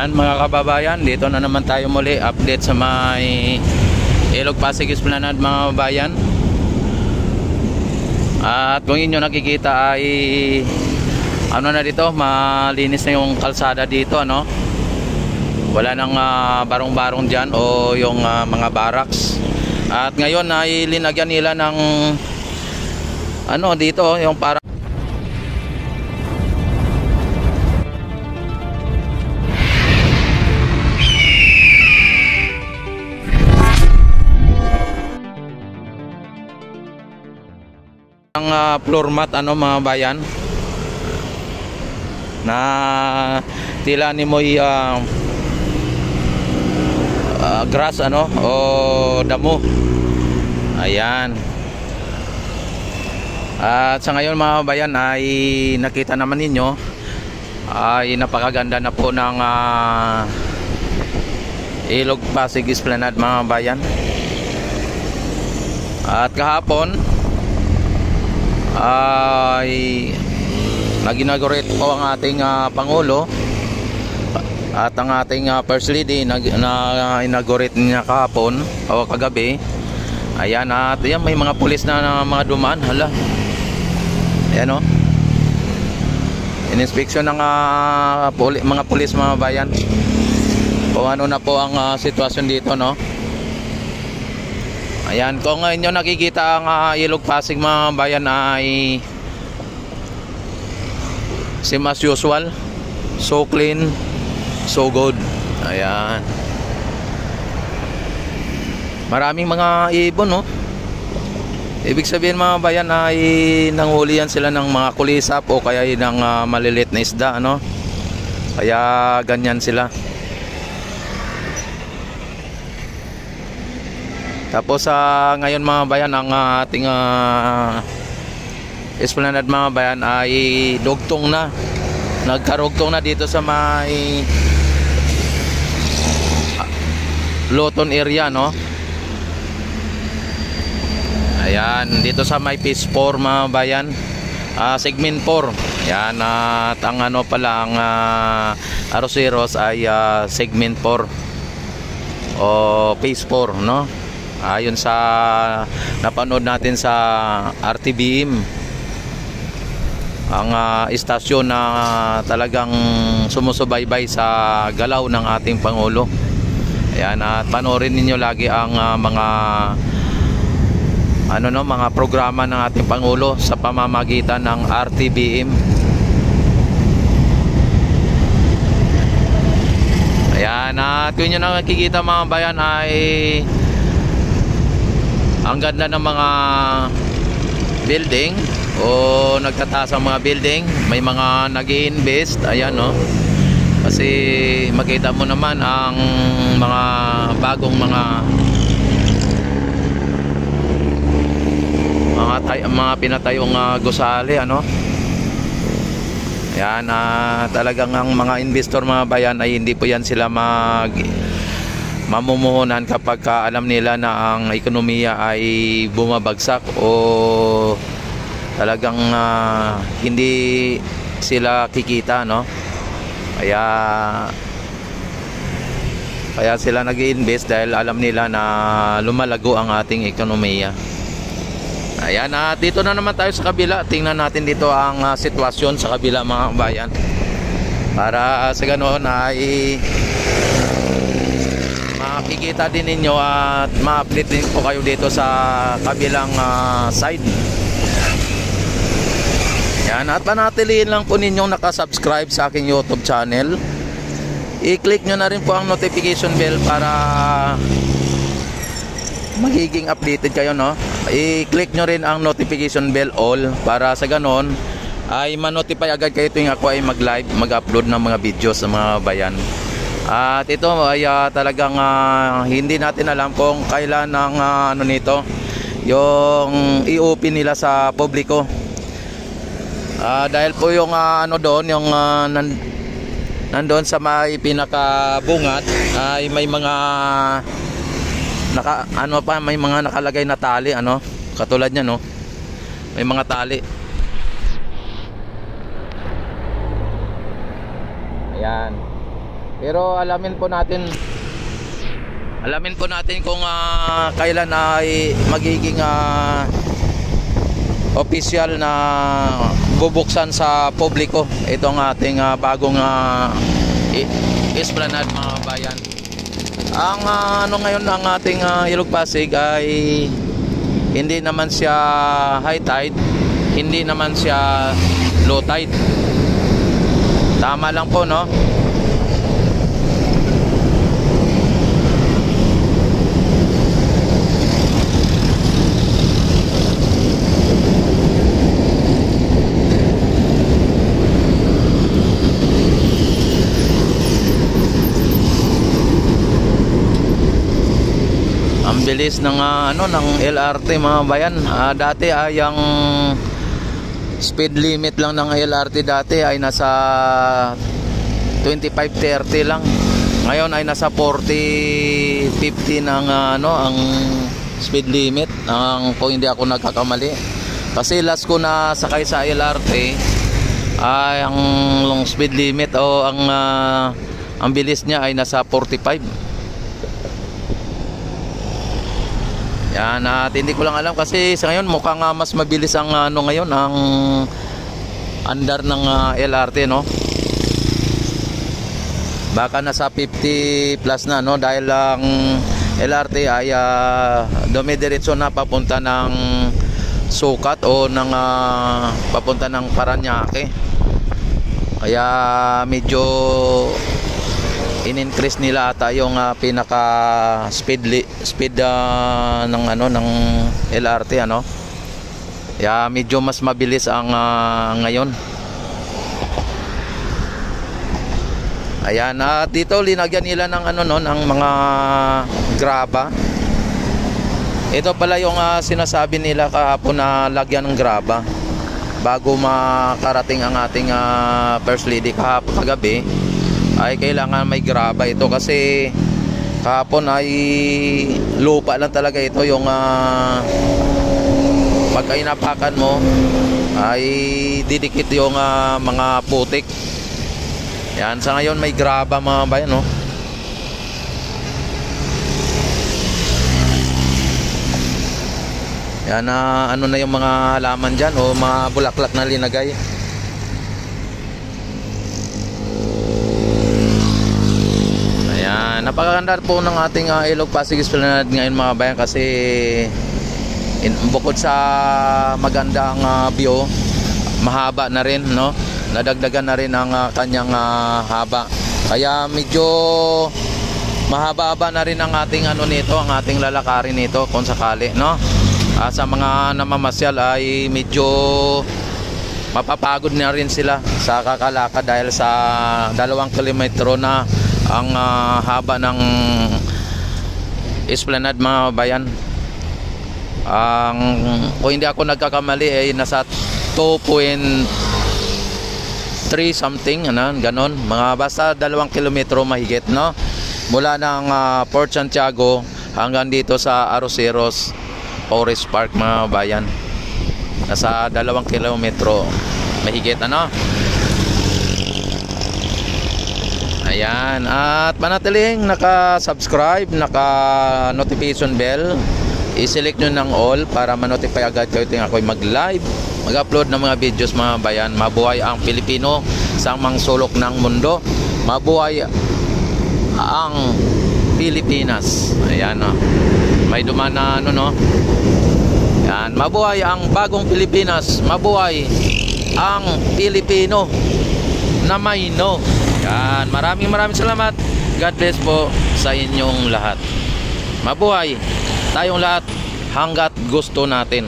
Ayan mga kababayan, dito na naman tayo muli, update sa may Ilog Pasig Esplanade mga kababayan. At kung inyo nakikita ay ano na dito, malinis na yung kalsada dito, ano. Wala nang barong-barong dyan o yung mga barracks. At ngayon ay linagyan nila ng ano dito, yung para ang floor mat, ano mga bayan, na tila ni mo'y grass, ano, o damo. Ayan. At sa ngayon mga bayan ay nakita naman ninyo ay napakaganda na po ng Ilog Pasig Esplanade mga bayan. At kahapon ay nag-inaugurate po ang ating Pangulo at ang ating First Lady na-inaugurate niya kahapon o kagabi. Ayan, at yan, may mga pulis na mga dumaan. Hala, ayan o, in-inspection ng mga pulis mga bayan kung ano na po ang sitwasyon dito, no. Ayan, kung inyo nakikita ang Ilog Pasig mga bayan ay same as usual, so clean, so good. Ayan, maraming mga ibon, no. Ibig sabihin mga bayan ay nanghulihan sila ng mga kulisap o kaya ng maliliit na isda, ano. Kaya ganyan sila. Tapos ngayon mga bayan, ang ating Esplanade mga bayan ay dugtong na. Nagkarugtong na dito sa may Loton area, no. Ayan, dito sa may Phase 4 mga bayan, segment 4. Ayan, at ang ano pala, ang Arroceros ay segment 4 o Phase 4, no. Ayon sa napanood natin sa RTBM, ang istasyon na talagang sumusubaybay sa galaw ng ating Pangulo. Ayan, at panoorin ninyo lagi ang mga mga programa ng ating Pangulo sa pamamagitan ng RTBM. Ayan, at kung nyo nakikita mga bayan ay ang ganda ng mga building o nagtataas ang mga building, may mga nag-i-invest. Ayan, no, kasi makita mo naman ang mga bagong mga pinatayong gusali, ano. Ayan, talagang ang mga investor mga bayan ay hindi po yan sila mamumuhunan kapag alam nila na ang ekonomiya ay bumabagsak o talagang hindi sila kikita, no. Kaya sila nag-i-invest dahil alam nila na lumalago ang ating ekonomiya. Ayan, dito na naman tayo sa kabila. Tingnan natin dito ang sitwasyon sa kabila mga bayan, para sa ganoon ay makikita din ninyo at ma-update din po kayo dito sa kabilang side. Yan, at panatiliin lang po ninyong nakasubscribe sa aking YouTube channel. I-click nyo na rin po ang notification bell para magiging updated kayo, no. I-click nyo rin ang notification bell all para sa ganon ay ma-notify agad kayo tuwing ako ay mag-live, mag-upload ng mga videos sa mga bayan. At ito ay talagang hindi natin alam kung kailan ang nito, yung i-open nila sa publiko. Dahil po yung doon, yung nandoon sa may pinakabungat ay may mga may mga nakalagay na tali, ano, katulad niyan, no. May mga tali. Ayan. Pero alamin po natin kung kailan ay magiging official na bubuksan sa publiko itong ating bagong esplanade mga bayan. Ang ngayon ang ating Ilog Pasig ay hindi naman siya high tide, hindi naman siya low tide. Tama lang po, no? Ang bilis ng ng LRT mga bayan. Dati ay ang speed limit lang ng LRT dati ay nasa 25-30 lang. Ngayon ay nasa 40-50 ng ang speed limit kung hindi ako nagkakamali. Kasi last ko na sakay sa LRT ay ang long speed limit o ang bilis niya ay nasa 45. Yan, at hindi ko lang alam kasi sa ngayon mukhang mas mabilis ang ngayon ang andar ng LRT, no? Baka nasa 50 plus na, no? Dahil ang LRT ay dumidiretso na papunta ng Sukat o papunta ng Paranaque. Kaya medyo in-increase nila ata yung pinaka speed ng ng LRT, ano. Kaya medyo mas mabilis ang ngayon. Ayan, at dito linagyan nila ng ng mga graba. Ito pala yung sinasabi nila kahapon na lagyan ng graba bago makarating ang ating First Lady kagabi. Ay kailangan may graba ito kasi kahapon ay lupa lang talaga ito yung pagka inapakan mo ay didikit yung mga putik. Yan, sa ngayon may graba mga bayan, no? Yan, ano na yung mga halaman dyan o mga bulaklak na linagay. Napakaganda po ng ating Ilog Pasig Esplanade ngayon mga bayan kasi bukod sa magandang view, mahaba na rin, no? Nadagdagan na rin ang kanyang haba. Kaya medyo mahaba-haba na rin ang ating nito, ang ating lalakarin nito kung sakali, no? Sa mga namamasyal ay medyo mapapagod na rin sila sa kakalakad dahil sa 2 kilometro na ang haba ng esplanade mga bayan. Kung hindi ako nagkakamali ay nasa 2.3 something, ganon, mga basta 2 kilometro mahigit, no? Mula ng Port Santiago hanggang dito sa Arroceros Forest Park mga bayan. Nasa 2 kilometro mahigit, ano? Ayan, at manatiling naka-subscribe, naka-notification bell. I-select nyo ng all para ma-notify agad kayo tuwing ako'y mag-live, mag-upload ng mga videos mga bayan. Mabuhay ang Pilipino sa mang sulok ng mundo. Mabuhay ang Pilipinas. Ayan, no? May duman na no? Ayan, mabuhay ang bagong Pilipinas. Mabuhay ang Pilipino na may no. Yan, maraming salamat. God bless po sa inyong lahat. Mabuhay tayong lahat hanggat gusto natin.